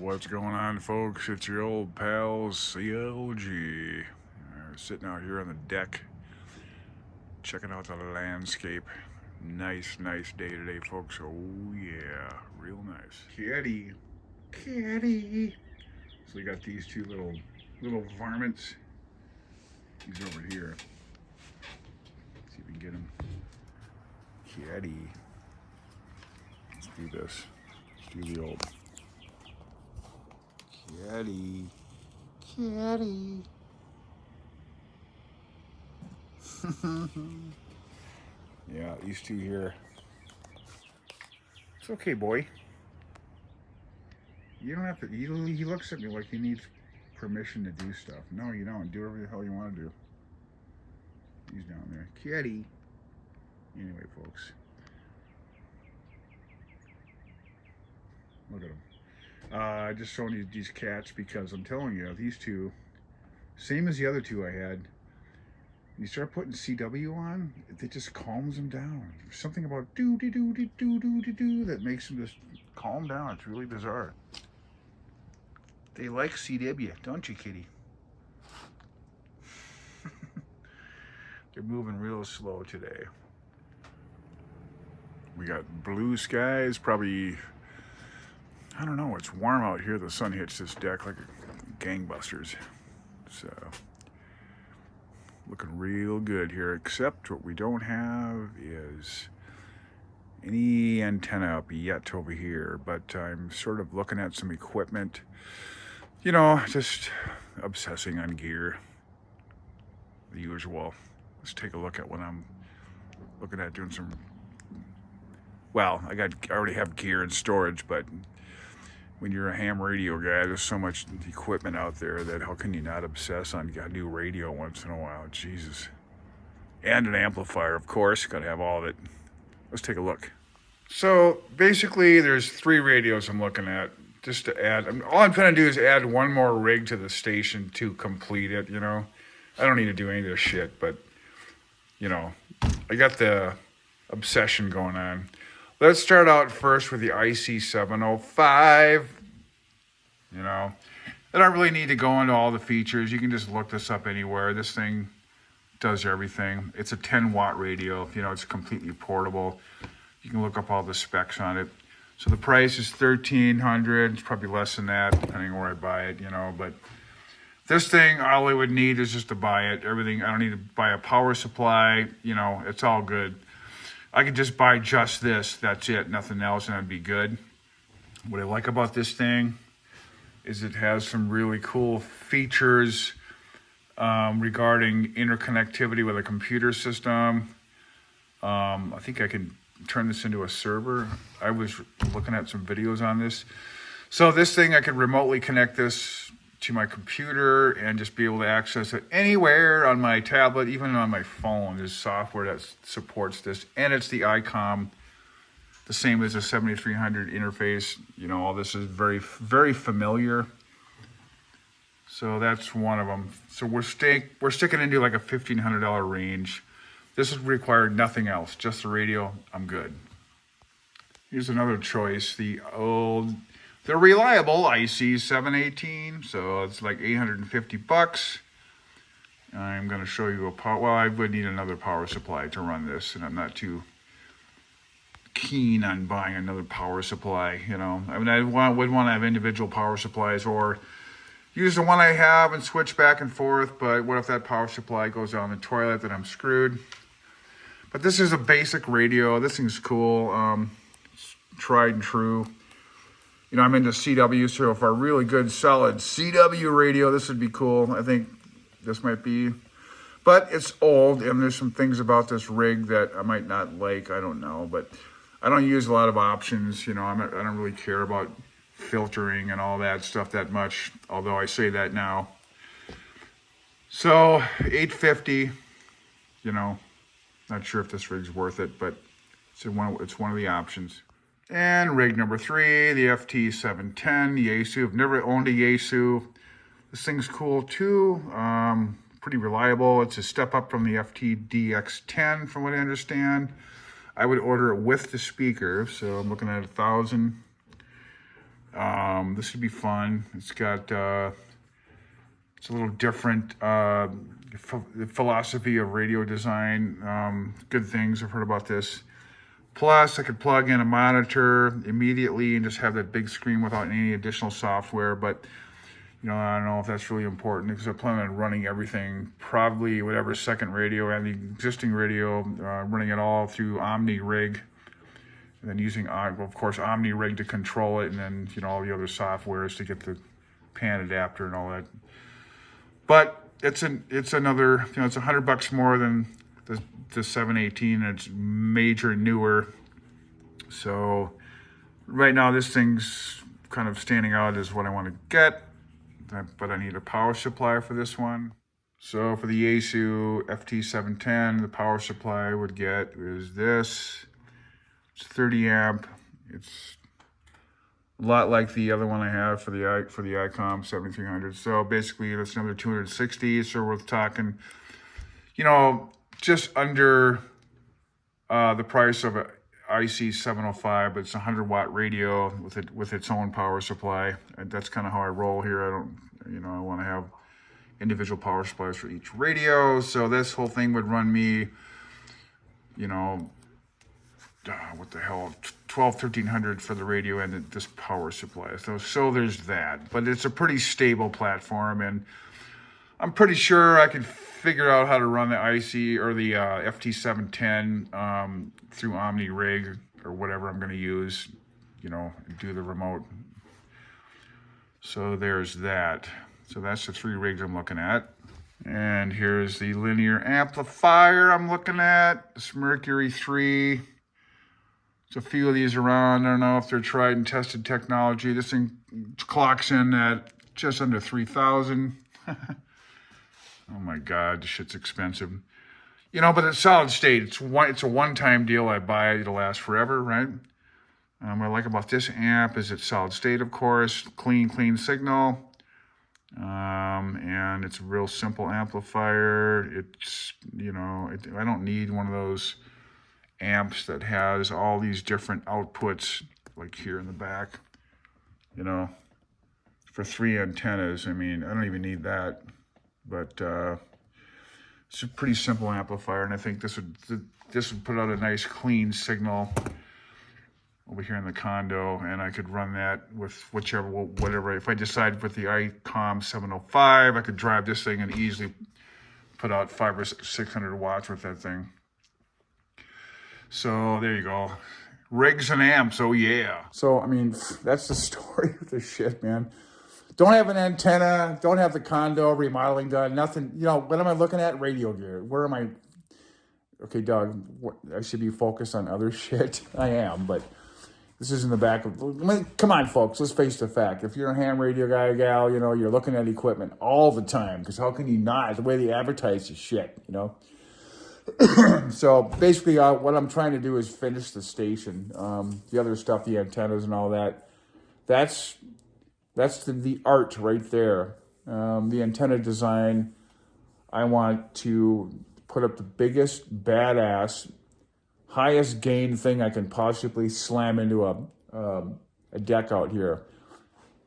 What's going on, folks? It's your old pal CLG. Sitting out here on the deck, checking out the landscape. Nice day today, folks. Oh yeah, real nice. Kitty. So we got these two little varmints. He's over here. See if we can get him. Kitty. Let's do this. Let's do the old. Kitty. Yeah, these two here. It's okay, boy. You don't have to. He looks at me like he needs permission to do stuff. No, you don't. Do whatever the hell you want to do. He's down there. Kitty. Anyway, folks. Look at him. I just showing you these cats because I'm telling you, these two, same as the other two I had, you start putting CW on, it just calms them down. There's something about do that makes them just calm down. It's really bizarre. They like CW, don't you, kitty? They're moving real slow today. We got blue skies, probably, I don't know, it's warm out here. The sun hits this deck like gangbusters. So, looking real good here, except what we don't have is any antenna up yet over here, but I'm sort of looking at some equipment, you know, just obsessing on gear, the usual. Let's take a look at what I'm looking at doing some, well, I already have gear and storage, but when you're a ham radio guy, there's so much equipment out there that how can you not obsess on a new radio once in a while? Jesus. And an amplifier, of course. Got to have all of it. Let's take a look. So basically, there's 3 radios I'm looking at. Just to add, all I'm trying to do is add one more rig to the station to complete it, you know. I don't need to do any of this shit, but, you know, I got the obsession going on. Let's start out first with the IC705. You know, I don't really need to go into all the features. You can just look this up anywhere. This thing does everything. It's a 10-watt radio. You know, it's completely portable. You can look up all the specs on it. So the price is $1,300. It's probably less than that, depending on where I buy it, you know. But this thing, all I would need is just to buy it. Everything, I don't need to buy a power supply. You know, it's all good. I could just buy just this, that's it, nothing else, and I'd be good. What I like about this thing is it has some really cool features regarding interconnectivity with a computer system. I think I can turn this into a server. I was looking at some videos on this. So this thing, I could remotely connect this to my computer and just be able to access it anywhere on my tablet, even on my phone. There's software that supports this, and it's the ICOM, the same as the 7300 interface. You know, all this is very familiar. So that's one of them. So we're sticking into like a $1,500 range. This would require nothing else, just the radio. I'm good. Here's another choice, the reliable IC718, so it's like $850. I'm going to show you a power. Well, I would need another power supply to run this, and I'm not too keen on buying another power supply. You know, I mean, would want to have individual power supplies, or use the one I have and switch back and forth. But what if that power supply goes down the toilet? Then I'm screwed. But this is a basic radio. This thing's cool. It's tried and true. You know, I'm into CW, so for a really good, solid CW radio, this would be cool. I think this might be. But it's old, and there's some things about this rig that I might not like. I don't know. But I don't use a lot of options. You know, I don't really care about filtering and all that stuff that much, although I say that now. So, $850, you know, not sure if this rig's worth it, but it's one of the options. And rig number 3, the FT710 Yaesu. I've never owned a Yaesu. This thing's cool too. Pretty reliable. It's a step up from the FTDX10 from what I understand. I would order it with the speaker, so I'm looking at 1,000 This should be fun. It's got, it's a little different philosophy of radio design. Good things, I've heard about this. Plus, I could plug in a monitor immediately and just have that big screen without any additional software. But, I don't know if that's really important because I plan on running everything, probably whatever second radio and the existing radio, running it all through OmniRig. And then using, of course, OmniRig to control it, and then, all the other softwares to get the pan adapter and all that. But it's another, it's $100 more than the 718. It's major newer. So right now this thing's kind of standing out as what I want to get, but I need a power supply for this one. So for the Yaesu FT710, the power supply I would get is this. It's 30 amp. It's a lot like the other one I have for the ICOM 7300. So basically that's another 260. So we're talking, just under the price of a IC 705, but it's a 100-watt radio with its own power supply. And that's kind of how I roll here. I want to have individual power supplies for each radio. So this whole thing would run me, what the hell, 1,300 for the radio and this power supply. So there's that. But it's a pretty stable platform, and I'm pretty sure I can figure out how to run the IC or the FT710 through OmniRig or whatever I'm going to use, do the remote. So there's that. So that's the 3 rigs I'm looking at. And here's the linear amplifier I'm looking at. This Mercury 3. There's a few of these around. I don't know if they're tried and tested technology. This thing clocks in at just under 3,000. Oh my God, this shit's expensive. But it's solid state. It's a one-time deal. I buy it, it'll last forever, right? What I like about this amp is it's solid state, of course, clean signal. And it's a real simple amplifier. It's, I don't need one of those amps that has all these different outputs, like here in the back, for 3 antennas. I mean, I don't even need that, but it's a pretty simple amplifier, and I think this would put out a nice clean signal over here in the condo, and I could run that with whatever. If I decide with the ICOM 705, I could drive this thing and easily put out 500 or 600 watts with that thing. So there you go. Rigs and amps, oh yeah. So, I mean, that's the story of this shit, man. Don't have an antenna, don't have the condo remodeling done, nothing. What am I looking at? Radio gear. Where am I? Okay, Doug, I should be focused on other shit. I am, but this is in the back of, come on, folks, let's face the fact. If you're a ham radio guy, gal, you're looking at equipment all the time, because how can you not? The way they advertise this shit, So basically what I'm trying to do is finish the station. The other stuff, the antennas and all that, that's the art right there. The antenna design, I want to put up the biggest, badass, highest gain thing I can possibly slam into a deck out here.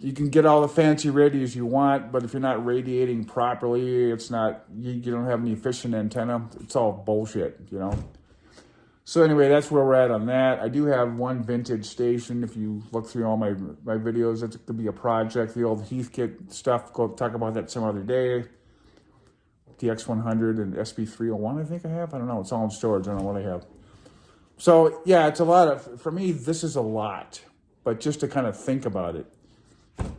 You can get all the fancy radios you want, but if you're not radiating properly, it's not, you don't have an efficient antenna. It's all bullshit, So anyway, that's where we're at on that. I do have one vintage station. If you look through all my videos, that's to be a project. The old Heathkit stuff, go talk about that some other day. The X100 and SB301, I think I have. I don't know. It's all in storage. I don't know what I have. So yeah, it's a lot for me, this is a lot. But just to kind of think about it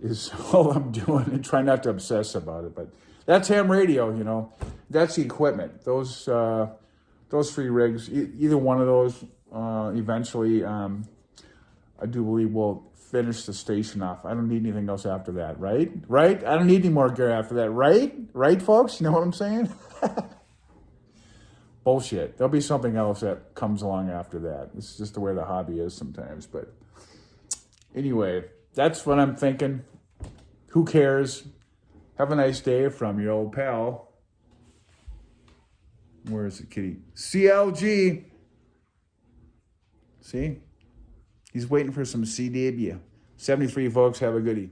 is all I'm doing, and try not to obsess about it. But that's ham radio, That's the equipment. Those 3 rigs, either one of those, eventually, I do believe will finish the station off. I don't need anything else after that, right? Right? I don't need any more gear after that, right? Right, folks? You know what I'm saying? Bullshit. There'll be something else that comes along after that. It's just the way the hobby is sometimes. But anyway, that's what I'm thinking. Who cares? Have a nice day from your old pal. Where is the kitty? CLG. See? He's waiting for some CW. 73, folks. Have a goodie.